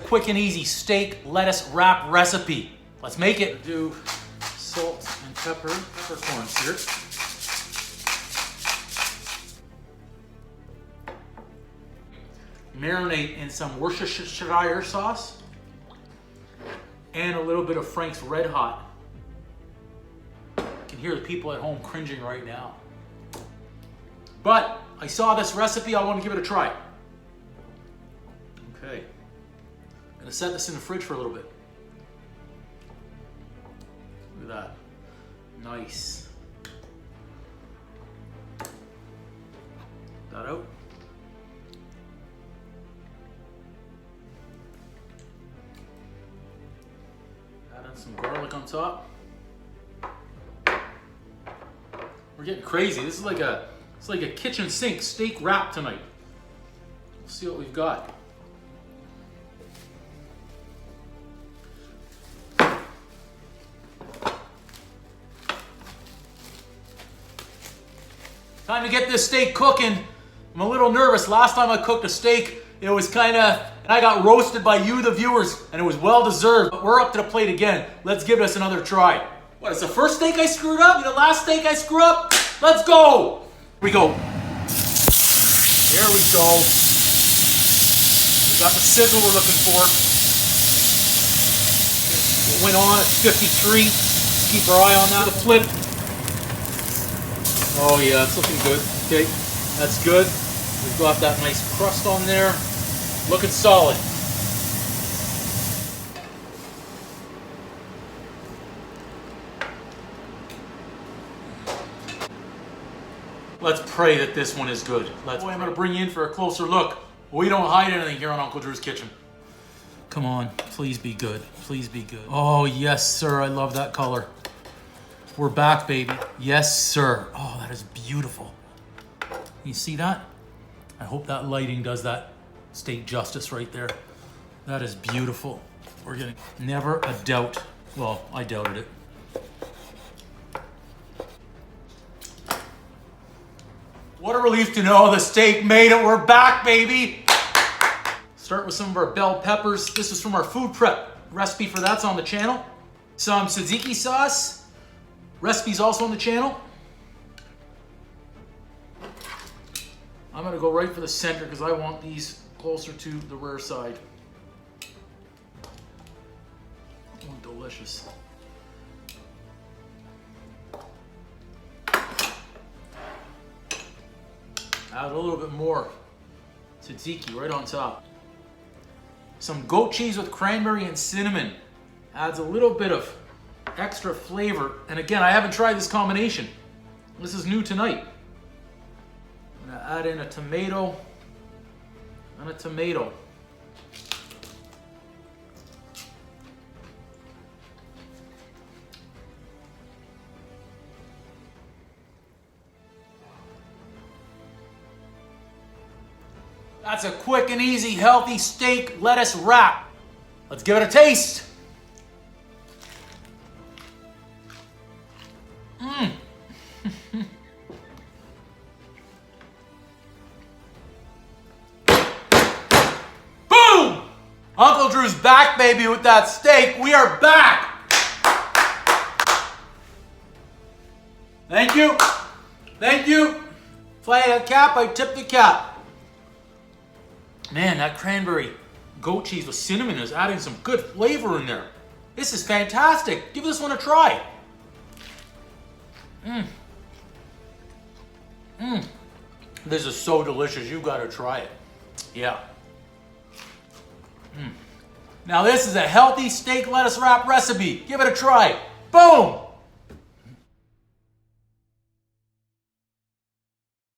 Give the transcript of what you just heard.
quick and easy steak lettuce wrap recipe. Let's make it. Do salt and peppercorns here. Marinate in some Worcestershire sauce and a little bit of Frank's Red Hot. I can hear the people at home cringing right now. But I saw this recipe, I want to give it a try. Okay. I'm gonna set this in the fridge for a little bit. Look at that. Nice. That out. Add in some garlic on top. We're getting crazy. This is like it's like a kitchen sink steak wrap tonight. We'll see what we've got. Time to get this steak cooking. I'm a little nervous. Last time I cooked a steak, it was and I got roasted by you, the viewers, and it was well deserved. But we're up to the plate again. Let's give this another try. What, it's the first steak I screwed up? The last steak I screwed up? Let's go! Here we go. There we go. We got the sizzle we're looking for. It went on at 53. Let's keep our eye on that. The flip. Oh yeah, it's looking good. Okay, that's good. We've got that nice crust on there. Looking solid. Let's pray that this one is good. I'm going to bring you in for a closer look. We don't hide anything here on Uncle Drew's Kitchen. Come on, please be good. Please be good. Oh yes, sir, I love that color. We're back, baby. Yes, sir. Oh, that is beautiful. You see that? I hope that lighting does that steak justice right there. That is beautiful. We're getting never a doubt. Well, I doubted it. What a relief to know the steak made it. We're back, baby. Start with some of our bell peppers. This is from our food prep recipe for that's on the channel. Some tzatziki sauce. Recipe's also on the channel. I'm gonna go right for the center because I want these closer to the rear side. Oh, delicious. Add a little bit more tzatziki right on top. Some goat cheese with cranberry and cinnamon. Adds a little bit of extra flavor. And again, I haven't tried this combination. This is new tonight. I'm gonna add in a tomato and a tomato. That's a quick and easy, healthy steak lettuce wrap. Let's give it a taste. Boom! Uncle Drew's back, baby, with that steak. We are back. Thank you. Thank you. Fly a cap, I tip the cap. Man, that cranberry goat cheese with cinnamon is adding some good flavor in there. This is fantastic. Give this one a try. This is so delicious. You gotta try it. Yeah. Now this is a healthy steak lettuce wrap recipe. Give it a try. Boom!